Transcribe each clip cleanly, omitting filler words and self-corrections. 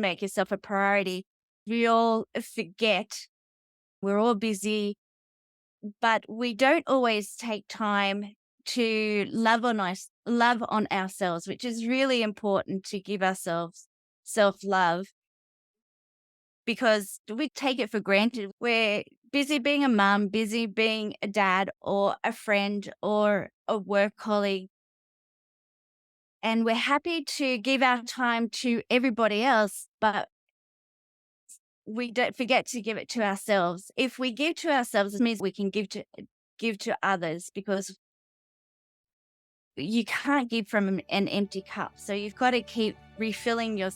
make yourself a priority. We all forget, we're all busy, but we don't always take time to love on ourselves, which is really important to give ourselves self-love because we take it for granted. We're busy being a mum, busy being a dad or a friend or a work colleague, and we're happy to give our time to everybody else, but we don't forget to give it to ourselves. If we give to ourselves, it means we can give to others because you can't give from an empty cup. So you've got to keep refilling your.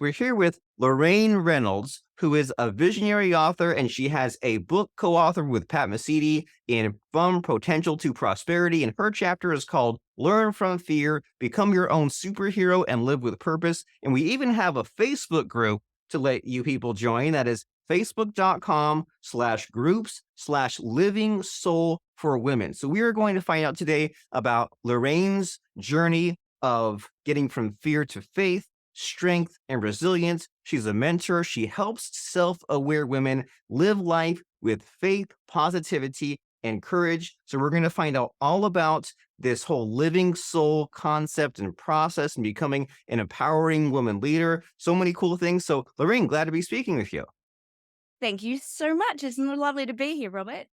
We're here with Lorraine Reynolds, who is a visionary author, and she has a book co-authored with Pat Mesiti in From Potential to Prosperity. And her chapter is called Learn from Fear, Become Your Own Superhero, and Live with Purpose. And we even have a Facebook group to let you people join. That is facebook.com/groups/living soul for women. So we are going to find out today about Lorraine's journey of getting from fear to faith, strength, and resilience. She's a mentor. She helps self-aware women live life with faith, positivity, and courage. So we're going to find out all about this whole living soul concept and process and becoming an empowering woman leader. So many cool things. So Lorraine, glad to be speaking with you. Thank you so much. It's lovely to be here, Robert.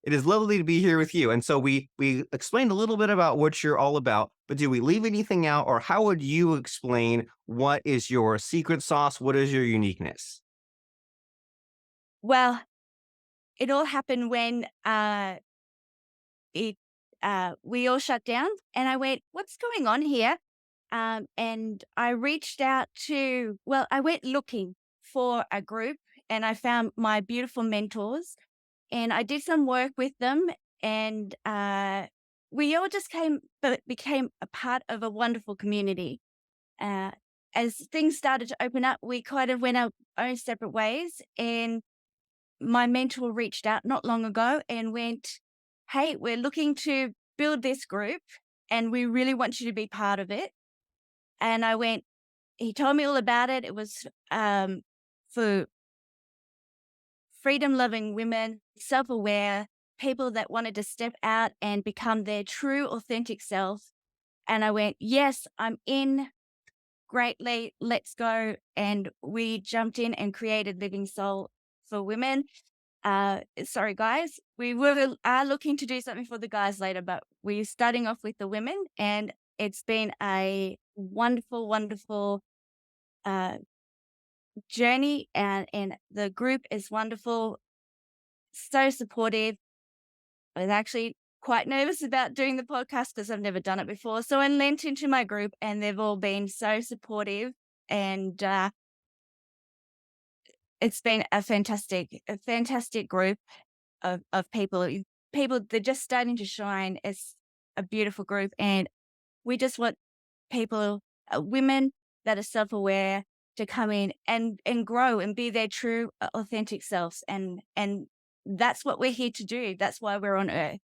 It is lovely to be here with you. And so we explained a little bit about what you're all about, but do we leave anything out, or how would you explain what is your secret sauce? What is your uniqueness? Well, it all happened when it we all shut down, and I went, "What's going on here?" And I reached out to. Well, I went looking for a group, and I found my beautiful mentors, and I did some work with them, and we all just became a part of a wonderful community. Uh, as things started to open up, we kind of went our own separate ways, and my mentor reached out not long ago and went, "Hey, we're looking to build this group, and we really want you to be part of it." And I went. He told me all about it. It was for freedom loving women, self aware, people that wanted to step out and become their true, authentic self. And I went, "Yes, I'm in greatly. Let's go." And we jumped in and created Living Soul for Women. Sorry, guys, are looking to do something for the guys later, but we're starting off with the women, and it's been a wonderful, wonderful uh, journey, and the group is wonderful, so supportive. I was actually quite nervous about doing the podcast because I've never done it before. So I lent into my group, and they've all been so supportive, and it's been a fantastic group of people. People, they're just starting to shine. It's a beautiful group, and we just want people, women that are self-aware, to come in and grow and be their true, authentic selves, and that's what we're here to do. That's why we're on earth.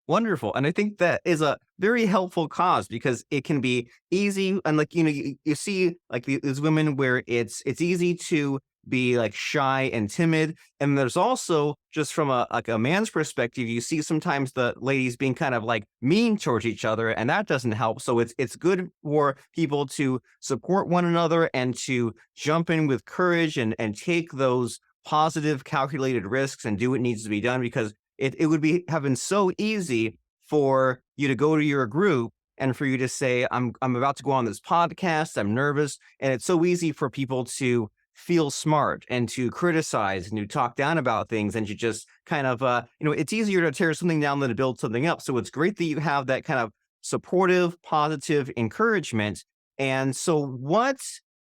Wonderful. And I think that is a very helpful cause because it can be easy. And like, you see like these women where it's easy to be like shy and timid. And there's also just from a man's perspective, you see sometimes the ladies being kind of like mean towards each other, and that doesn't help. So it's good for people to support one another and to jump in with courage and take those positive calculated risks and do what needs to be done, because it would be have been so easy for you to go to your group and for you to say, I'm about to go on this podcast, I'm nervous. And it's so easy for people to feel smart and to criticize and to talk down about things and to just kind of it's easier to tear something down than to build something up. So it's great that you have that kind of supportive, positive encouragement. And so what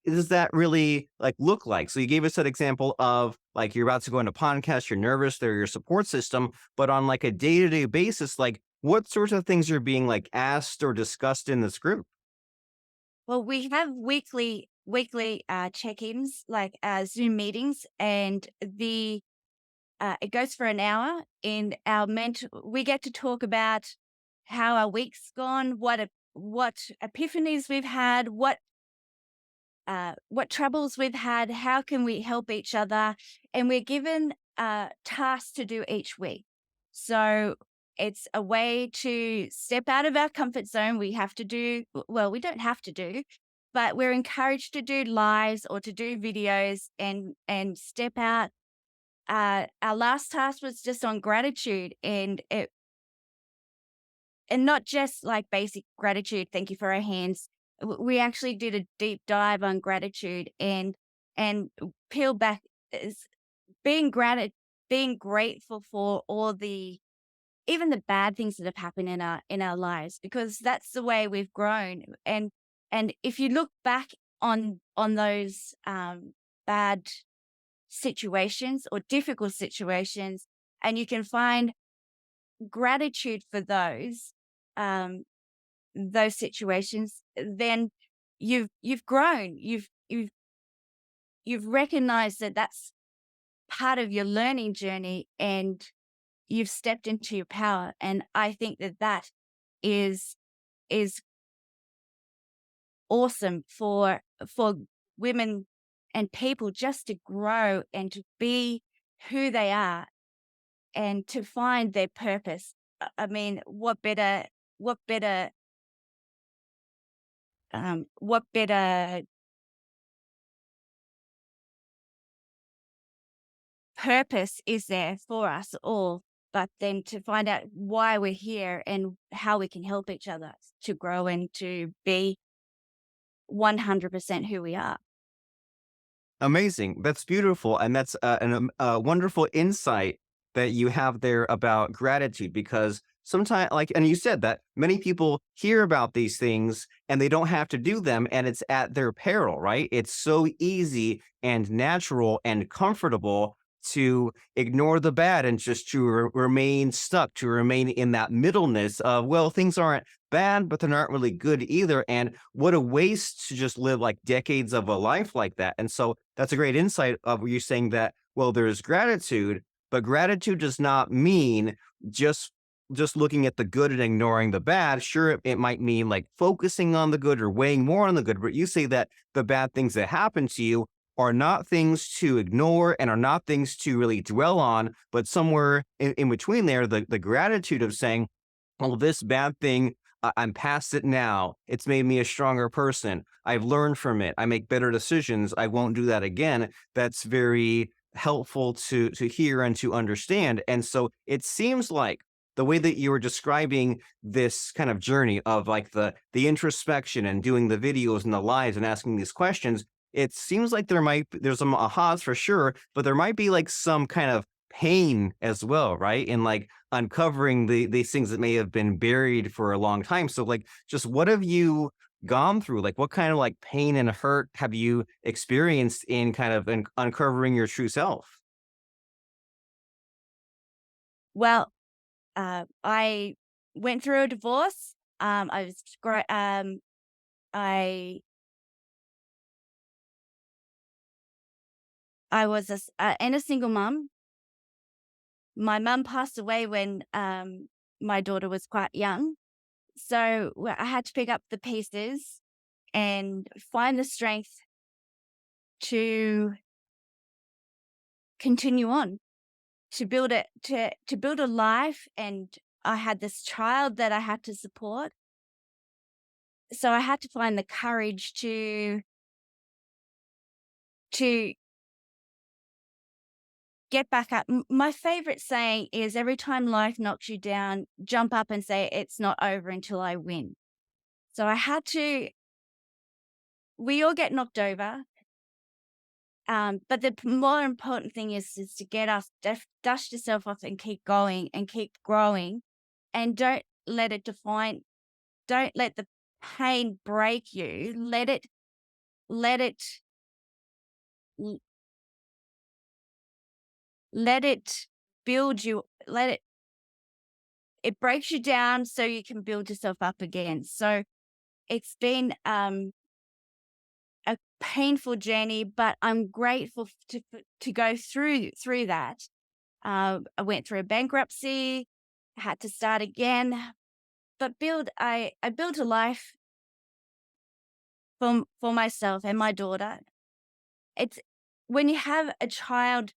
does that really like look like? So you gave us that example of like you're about to go into podcast, you're nervous, they're your support system, but on like a day-to-day basis, like what sorts of things are being like asked or discussed in this group? Well, we have weekly check-ins, like Zoom meetings, and the it goes for an hour. In our we get to talk about how our week's gone, what epiphanies we've had, what what troubles we've had, how can we help each other, and we're given tasks to do each week. So it's a way to step out of our comfort zone. We have to do well. We don't have to do, but we're encouraged to do lives or to do videos and step out. Our last task was just on gratitude, and not just like basic gratitude, thank you for our hands. We actually did a deep dive on gratitude and peel back is being grateful for all the even the bad things that have happened in our lives, because that's the way we've grown. And if you look back on those bad situations or difficult situations, and you can find gratitude for um those situations, then you've grown. You've recognized that that's part of your learning journey, and you've stepped into your power. And I think that that is is awesome for women and people just to grow and to be who they are and to find their purpose. I mean, what better what better purpose is there for us all, but then to find out why we're here and how we can help each other to grow and to be 100% who we are. Amazing. That's beautiful. And that's a wonderful insight that you have there about gratitude because sometimes, like, and you said that many people hear about these things and they don't have to do them and it's at their peril, right? It's so easy and natural and comfortable to ignore the bad and just to remain stuck, to remain in that middleness of, well, things aren't bad, but they're not really good either. And what a waste to just live like decades of a life like that. And so that's a great insight of you saying that, well, there's gratitude, but gratitude does not mean just just looking at the good and ignoring the bad. Sure, it might mean like focusing on the good or weighing more on the good, but you say that the bad things that happen to you are not things to ignore and are not things to really dwell on, but somewhere in between there, the gratitude of saying, well, this bad thing, I'm past it now. It's made me a stronger person. I've learned from it. I make better decisions. I won't do that again. That's very helpful to hear and to understand. And so it seems like the way that you were describing this kind of journey of like the introspection and doing the videos and the lives and asking these questions, it seems like there's some ahas for sure, but there might be like some kind of pain as well, right? In like uncovering these things that may have been buried for a long time. So like just what have you gone through? Like what kind of like pain and hurt have you experienced in kind of uncovering your true self? Well, I went through a divorce. I was great. I I was and a single mom. My mum passed away when my daughter was quite young, so I had to pick up the pieces and find the strength to continue on, to build it, to build a life. And I had this child that I had to support, so I had to find the courage to get back up. My favorite saying is, every time life knocks you down, jump up and say, it's not over until I win. So I had to, we all get knocked over. But the more important thing is to get us, dust yourself off and keep going and keep growing, and don't let the pain break you. Let it, l- let it build you. It breaks you down so you can build yourself up again. So it's been a painful journey, but I'm grateful to go through that. I went through a bankruptcy, had to start again, but I built a life for myself and my daughter, it's when you have a child,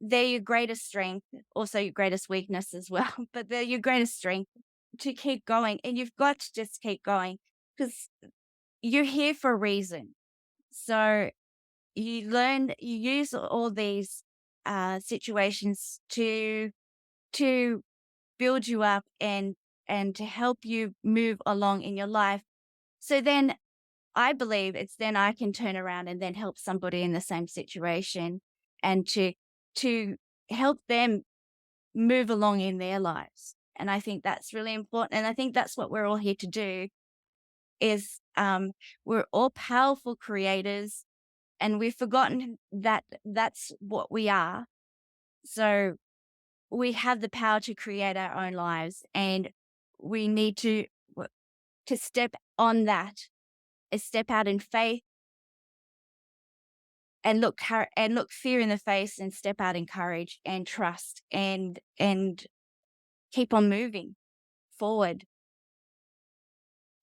they're your greatest strength, also your greatest weakness as well, but they're your greatest strength to keep going. And you've got to just keep going because you're here for a reason. So you use all these situations to build you up and to help you move along in your life. So then I believe it's then I can turn around and then help somebody in the same situation and to help them move along in their lives. And I think that's really important. And I think that's what we're all here to do is we're all powerful creators and we've forgotten that that's what we are. So we have the power to create our own lives and we need to step on that, step out in faith and look fear in the face and step out in courage and trust and keep on moving forward.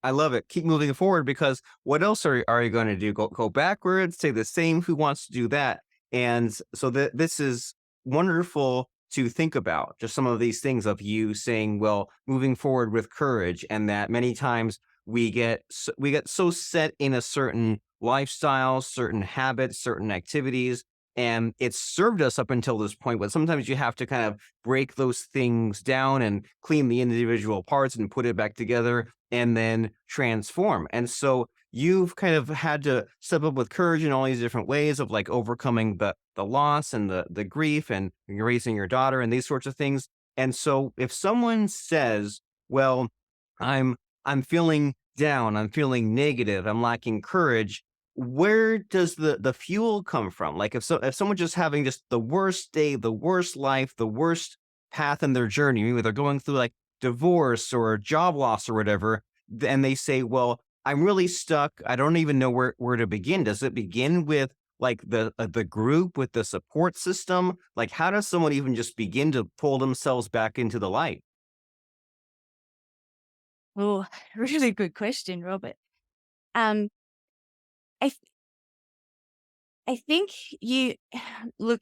I love it. Keep moving forward because what else are you going to do? Go backwards? Say the same? Who wants to do that? And so this is wonderful to think about. Just some of these things of you saying, well, moving forward with courage, and that many times we get so set in a certain lifestyle, certain habits, certain activities, and it's served us up until this point. But sometimes you have to kind of break those things down and clean the individual parts and put it back together and then transform. And so you've kind of had to step up with courage in all these different ways of like overcoming the loss and the grief and you're raising your daughter and these sorts of things. And so if someone says, well, I'm I'm feeling down, I'm feeling negative, I'm lacking courage, where does the fuel come from? Like if someone just having just the worst day, the worst life, the worst path in their journey, maybe they're going through like divorce or job loss or whatever, and they say, "Well, I'm really stuck. I don't even know where to begin." Does it begin with like the group with the support system? Like, how does someone even just begin to pull themselves back into the light? Oh, really good question, Robert. Um, I th- I think you look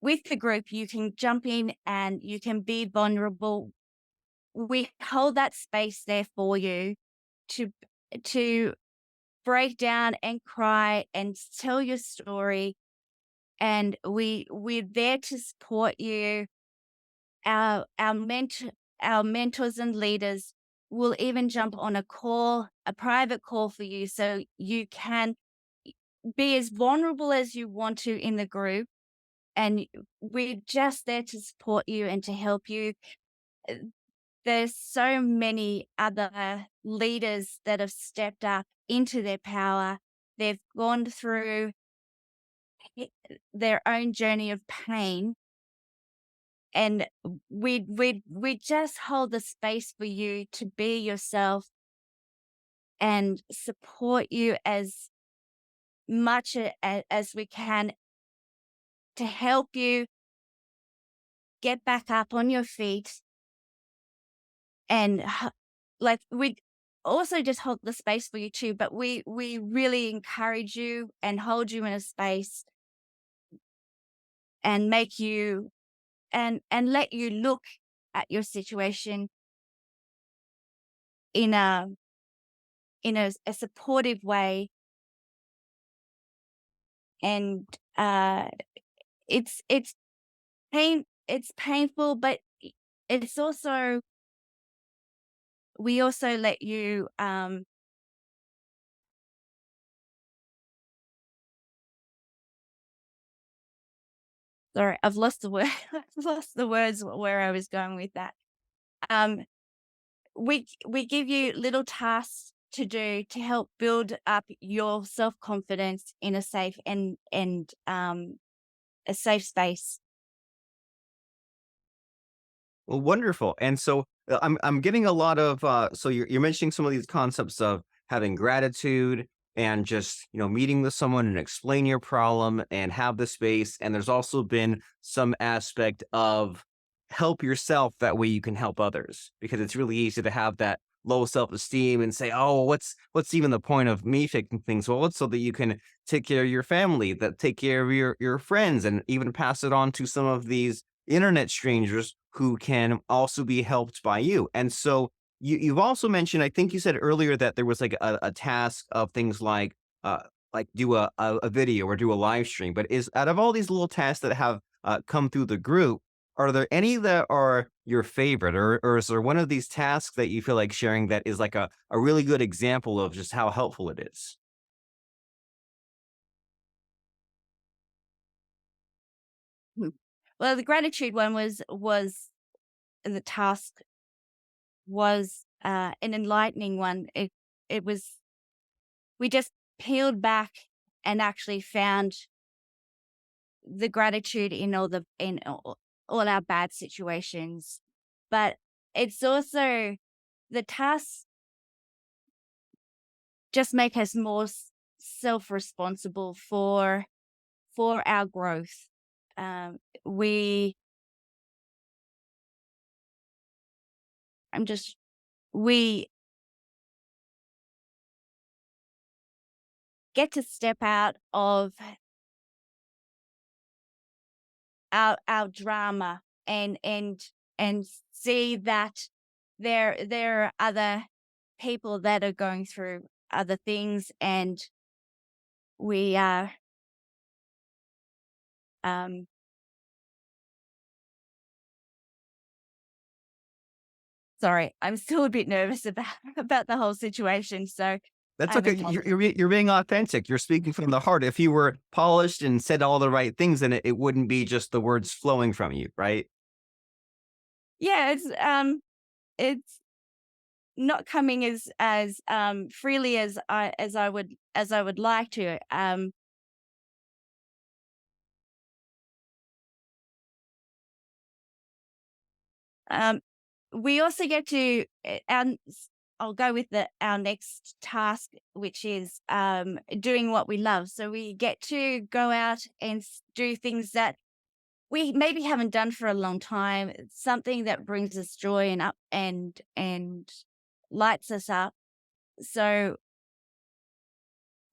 with the group. You can jump in and you can be vulnerable. We hold that space there for you to to break down and cry and tell your story. And we're there to support you. Our mentors and leaders will even jump on a call, a private call for you, so you can be as vulnerable as you want to in the group. And we're just there to support you and to help you. Uh, There's so many other leaders that have stepped up into their power. They've gone through i- their own journey of pain and we just hold the space for you to be yourself and support you as much as we can to help you get back up on your feet and like we also just hold the space for you too, but we really encourage you and hold you in a space and make you and let you look at your situation in a supportive way. And it's it's painful, but it's also we also let you sorry, I've lost the word. I've lost the words where I was going with that. Um we give you little tasks to do to help build up your self-confidence in a safe and a safe space. Well, wonderful. And so I'm getting a lot of so you're mentioning some of these concepts of having gratitude and just meeting with someone and explain your problem and have the space. And there's also been some aspect of help yourself that way you can help others because it's really easy to have that low self-esteem and say, "Oh, what's even the point of me fixing things?" Well, it's so that you can take care of your family, that take care of your friends, and even pass it on to some of these internet strangers who can also be helped by you. And so you've also mentioned, I think you said earlier that there was like a task of things like do a video or do a live stream. But is out of all these little tasks that have come through the group, are there any that are your favorite, or is there one of these tasks that you feel like sharing that is like a really good example of just how helpful it is? Hmm. Well, the gratitude one was the task was an enlightening one. It was we just peeled back and actually found the gratitude in all our bad situations. But it's also the tasks just make us more self-responsible for our growth. We I'm just we get to step out of our drama and see that there are other people that are going through other things, and we are um sorry, I'm still a bit nervous about about the whole situation, so That's I okay. You're apologize. you're being authentic. You're speaking from the heart. If you were polished and said all the right things, then it wouldn't be just the words flowing from you, right? Yeah, it's not coming as freely as I would like to. Um, we also get to I'll go with the our next task, which is doing what we love. So we get to go out and do things that we maybe haven't done for a long time. It's something that brings us joy and up and lights us up. So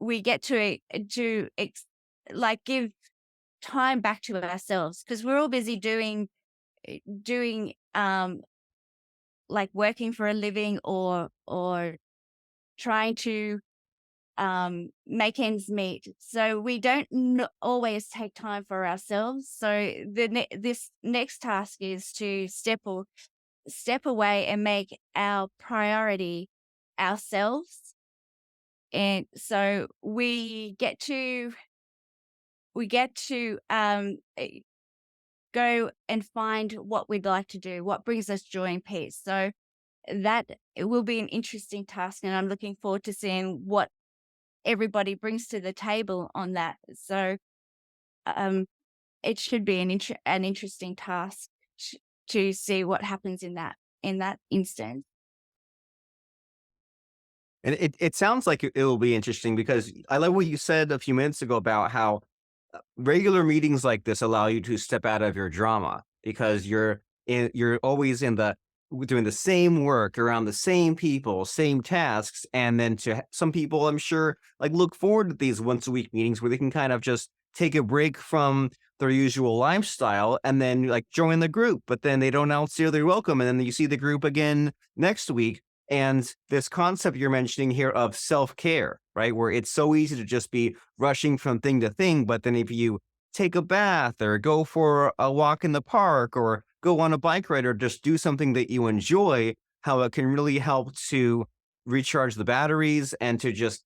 we get like give time back to ourselves because we're all busy doing like working for a living or trying to make ends meet. So we don't always take time for ourselves. So this next task is to step away and make our priority ourselves. And so we get to go and find what we'd like to do, what brings us joy and peace. So that it will be an interesting task, and I'm looking forward to seeing what everybody brings to the table on that. So um, it should be an interesting task to see what happens in that instance. And it sounds like it will be interesting because I love what you said a few minutes ago about how regular meetings like this allow you to step out of your drama because you're always in the doing the same work around the same people, same tasks, and then some people I'm sure like look forward to these once a week meetings where they can kind of just take a break from their usual lifestyle and then like join the group, but then they don't necessarily welcome, and then you see the group again next week. And this concept you're mentioning here of self care, right, where it's so easy to just be rushing from thing to thing. But then if you take a bath or go for a walk in the park or go on a bike ride or just do something that you enjoy, how it can really help to recharge the batteries and to just,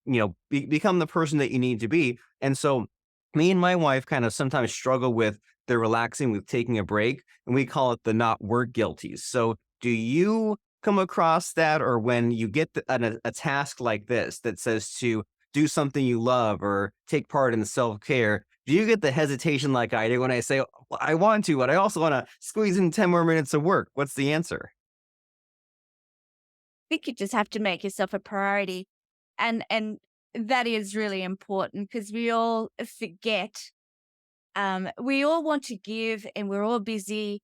become the person that you need to be. And so me and my wife kind of sometimes struggle with the relaxing with taking a break, and we call it the not work guilties. So do you come across that, or when you get a task like this that says to do something you love or take part in self-care, do you get the hesitation like I do when I say, "Well, I want to, but I also want to squeeze in 10 more minutes of work"? What's the answer? I think you just have to make yourself a priority, and that is really important because we all forget. We all want to give, and we're all busy,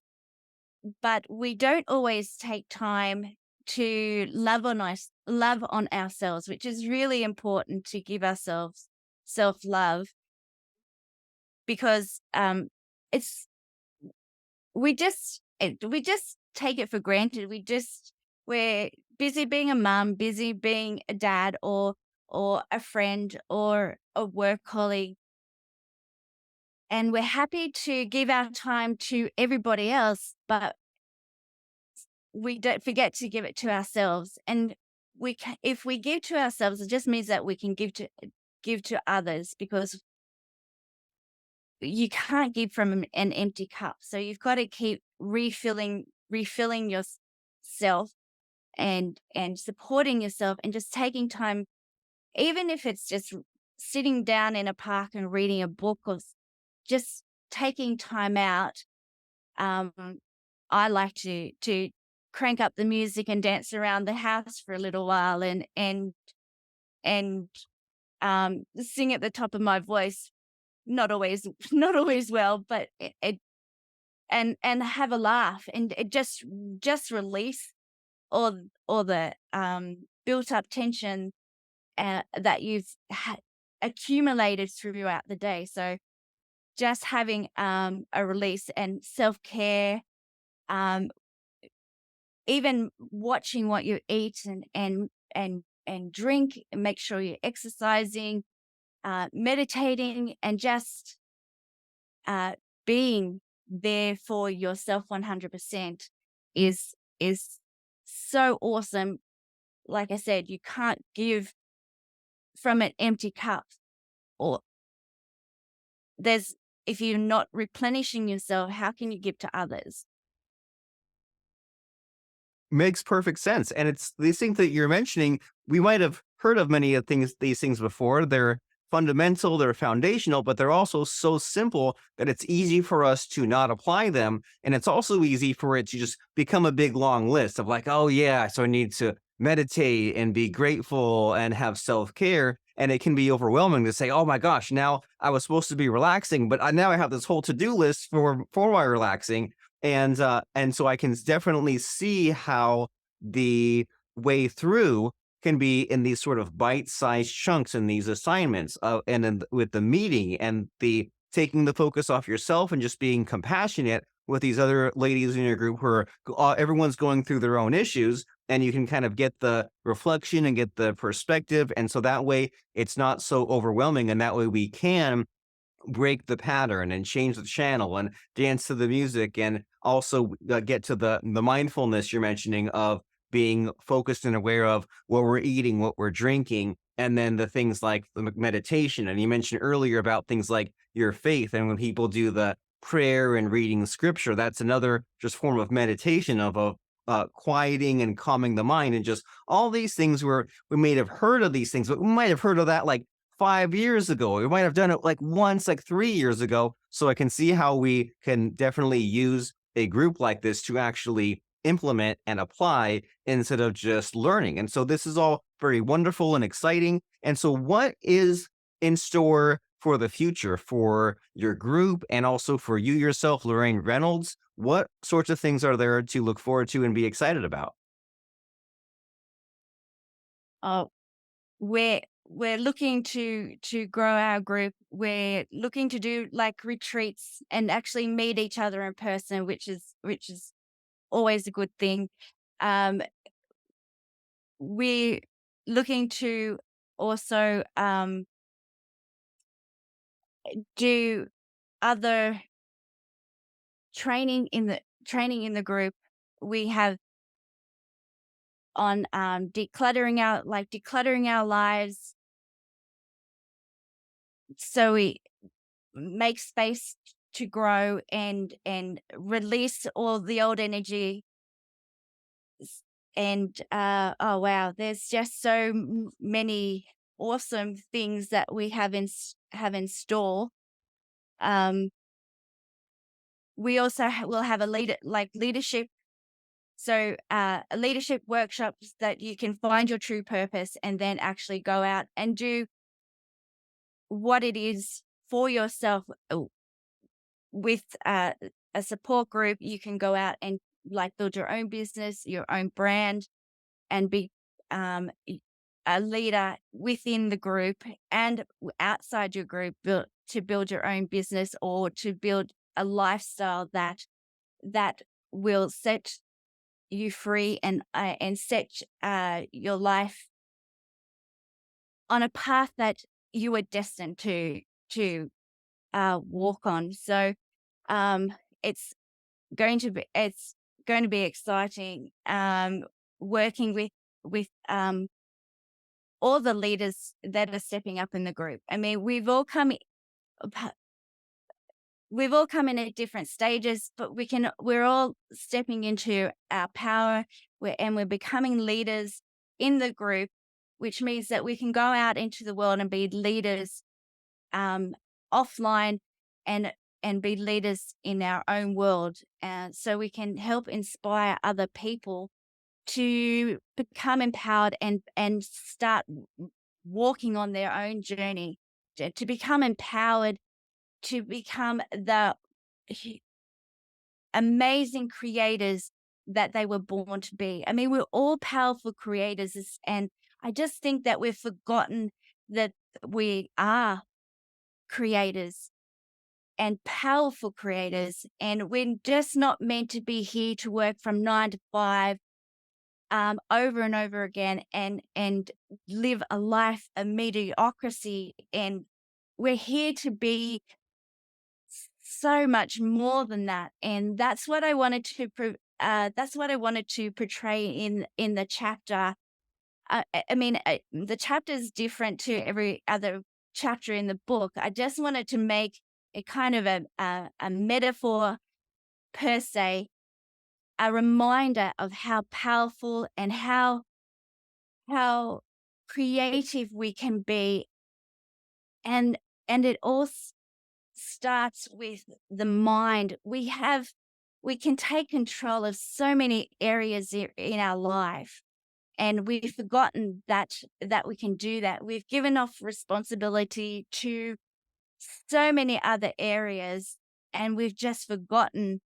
but we don't always take time. to love on ourselves, which is really important to give ourselves self-love because it's we just take it for granted. We're busy being a mum, busy being a dad or a friend or a work colleague, and we're happy to give our time to everybody else, but we don't forget to give it to ourselves. And if we give to ourselves, it just means that we can give to others because you can't give from an empty cup. So you've got to keep refilling yourself and supporting yourself and just taking time, even if it's just sitting down in a park and reading a book or just taking time out. Um, I like to crank up the music and dance around the house for a little while and sing at the top of my voice. Not always, not always well, but and have a laugh and it just release all the built up tension that you've accumulated throughout the day. So just having a release and self care, um, even watching what you eat and drink, and make sure you're exercising, meditating, and just uh, being there for yourself 100% is so awesome. Like I said, you can't give from an empty cup, or there's if you're not replenishing yourself, how can you give to others? Makes perfect sense, and it's these things that you're mentioning, we might have heard of many of these things before. They're fundamental, they're foundational, but they're also so simple that it's easy for us to not apply them, and it's also easy for it to just become a big long list of like, "Oh, yeah, so I need to meditate and be grateful and have self-care," and it can be overwhelming to say, "Oh my gosh, now I was supposed to be relaxing, but now I have this whole to-do list for my relaxing," and so I can definitely see how the way through can be in these sort of bite-sized chunks in these assignments, and then with the meeting and the taking the focus off yourself and just being compassionate with these other ladies in your group who are everyone's going through their own issues, and you can kind of get the reflection and get the perspective, and so that way it's not so overwhelming, and that way we can break the pattern and change the channel and dance to the music and also get to the mindfulness you're mentioning of being focused and aware of what we're eating, what we're drinking, and then the things like the meditation. And you mentioned earlier about things like your faith, and when people do the prayer and reading scripture, that's another just form of meditation of quieting and calming the mind, and just all these things where we may have heard of these things, but we might have heard of that like 5 years ago. We might have done it like once, like 3 years ago. So I can see how we can definitely use a group like this to actually implement and apply instead of just learning. And so this is all very wonderful and exciting. And so, what is in store for the future for your group and also for you yourself, Lorraine Reynolds? What sorts of things are there to look forward to and be excited about? Oh, we're looking to grow our group. We're looking to do like retreats and actually meet each other in person, which is always a good thing. Um, we're looking to also do other training in the group. We have on decluttering our lives so we make space to grow and release all the old energy. And oh wow, there's just so many awesome things that we have in store. um we also will have a leadership, so leadership workshops that you can find your true purpose and then actually go out and do what it is for yourself. With a support group, you can go out and like build your own business, your own brand, and be a leader within the group and outside your group, to build your own business or to build a lifestyle that will set you free and set your life on a path that you were destined to walk on. So um, it's it's going to be exciting, working with all the leaders that are stepping up in the group. I mean, we've all come in at different stages, but we're all stepping into our power, and we're becoming leaders in the group, which means that we can go out into the world and be leaders, um, offline, and be leaders in our own world, so we can help inspire other people to become empowered and start walking on their own journey, to become empowered, to become the h- amazing creators that they were born to be. I mean, we're all powerful creators, and I just think that we've forgotten that we are creators and powerful creators, and we're just not meant to be here to work from 9 to 5, over and over again, and live a life of mediocrity. And we're here to be so much more than that, and that's what I wanted to that's what I wanted to portray in the chapter. I mean, the chapter is different to every other chapter in the book. I just wanted to make it kind of a metaphor per se, a reminder of how powerful and how creative we can be, and it all starts with the mind. We can take control of so many areas in our life, and we've forgotten that we can do that. We've given off responsibility to so many other areas, and we've just forgotten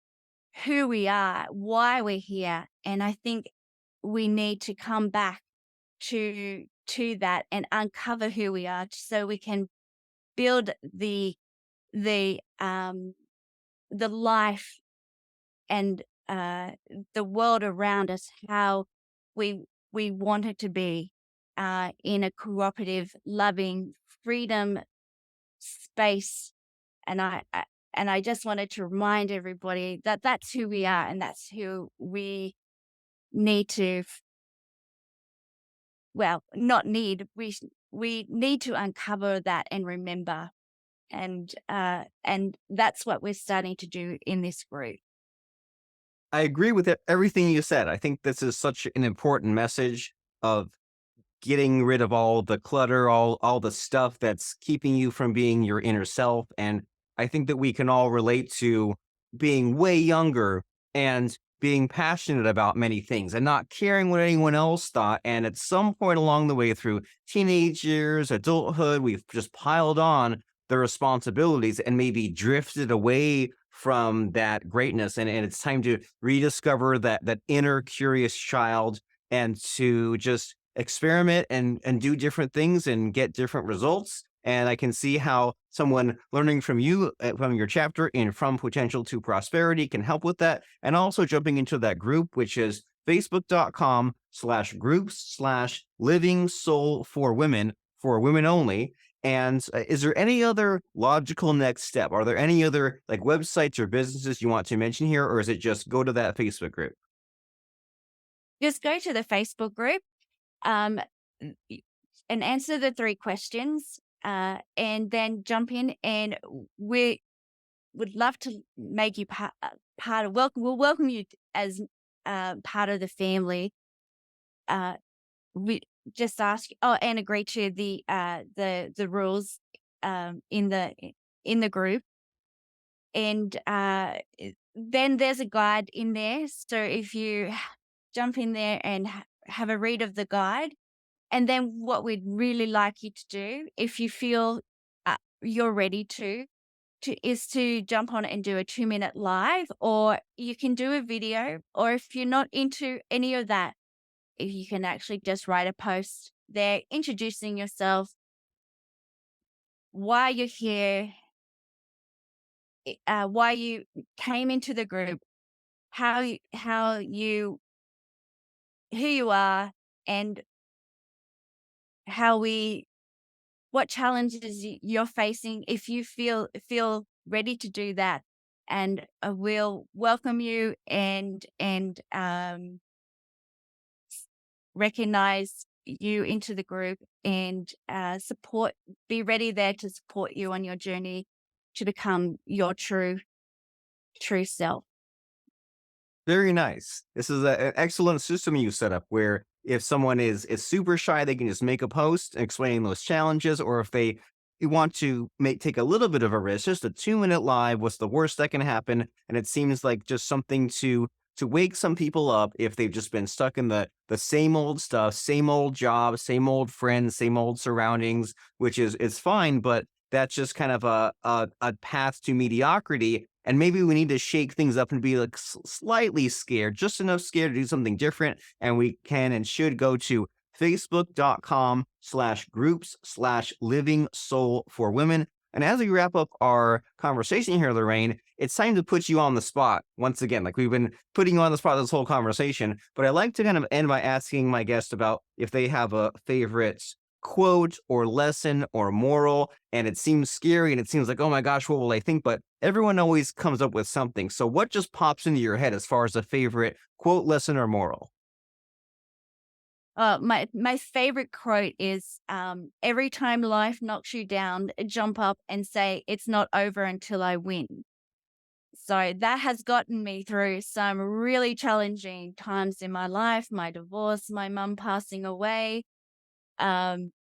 who we are, why we're here. And I think we need to come back to that and uncover who we are, so we can build the um the life and the world around us how we we want it to be, in a cooperative, loving, freedom space. And I just wanted to remind everybody that that's who we are, and that's who we need to well, not need, we need to uncover that and remember. And that's what we're starting to do in this group. I agree with everything you said. I think this is such an important message of getting rid of all the clutter, all the stuff that's keeping you from being your inner self. And I think that we can all relate to being way younger and being passionate about many things and not caring what anyone else thought. And at some point along the way through teenage years, adulthood, we've just piled on the responsibilities and maybe drifted away from that greatness. And it's time to rediscover that inner curious child and to just experiment and do different things and get different results. And I can see how someone learning from you, from your chapter in From Potential to Prosperity, can help with that. And also jumping into that group, which is facebook.com/groups/living soul for women only. And is there any other logical next step? Are there any other like websites or businesses you want to mention here, or is it just go to that Facebook group? Just go to the Facebook group, um, y- and answer the 3 questions, and then jump in, and we would love to make you part of welcome. We'll welcome you as part of the family. Uh, we just ask, oh, and agree to the rules, in the group. And then there's a guide in there. So if you jump in there and have a read of the guide, and then what we'd really like you to do, if you feel you're ready is to jump on it and do a 2-minute live, or you can do a video, or if you're not into any of that, if you can actually just write a post there introducing yourself, why you're here, why you came into the group, how you who you are, and how we what challenges you're facing. If you feel ready to do that, and we'll welcome you and recognize you into the group and support be ready there to support you on your journey to become your true self. Very nice. This is an excellent system you set up where if someone is super shy, they can just make a post explaining those challenges, or if they want to take a little bit of a risk, just a 2-minute live, what's the worst that can happen? And it seems like just something to wake some people up if they've just been stuck in the same old stuff, same old job, same old friends, same old surroundings, which is fine, but that's just kind of a path to mediocrity. And maybe we need to shake things up and be like slightly scared, just enough scared to do something different. And we can and should go to facebook.com/groups/living soul for women. And as we wrap up our conversation here, Lorraine, it's time to put you on the spot once again. Like we've been putting you on the spot this whole conversation, but I like to kind of end by asking my guest about if they have a favorite quote or lesson or moral. And it seems scary and it seems like, oh my gosh, what will I think? But everyone always comes up with something. So what just pops into your head as far as a favorite quote, lesson, or moral? My favorite quote is, "Every time life knocks you down, jump up and say it's not over until I win." So that has gotten me through some really challenging times in my life. My divorce, my mum passing away, um,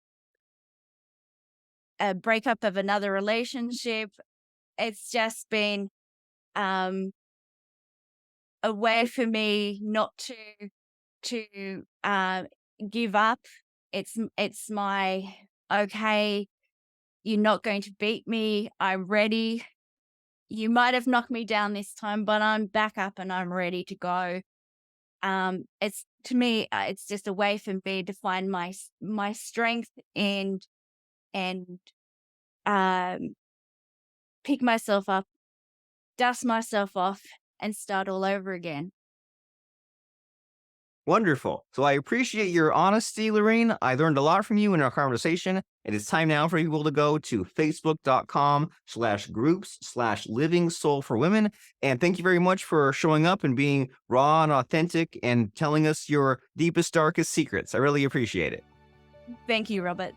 a breakup of another relationship. It's just been um, a way for me not to give up. It's my okay. You're not going to beat me. I'm ready. You might have knocked me down this time, but I'm back up and I'm ready to go. It's to me, it's just a way for me to find my strength and um, pick myself up, dust myself off, and start all over again. Wonderful. So I appreciate your honesty, Lorraine. I learned a lot from you in our conversation. It is time now for people to go to facebook.com/groups/living soul for women. And thank you very much for showing up and being raw and authentic and telling us your deepest, darkest secrets. I really appreciate it. Thank you, Robert.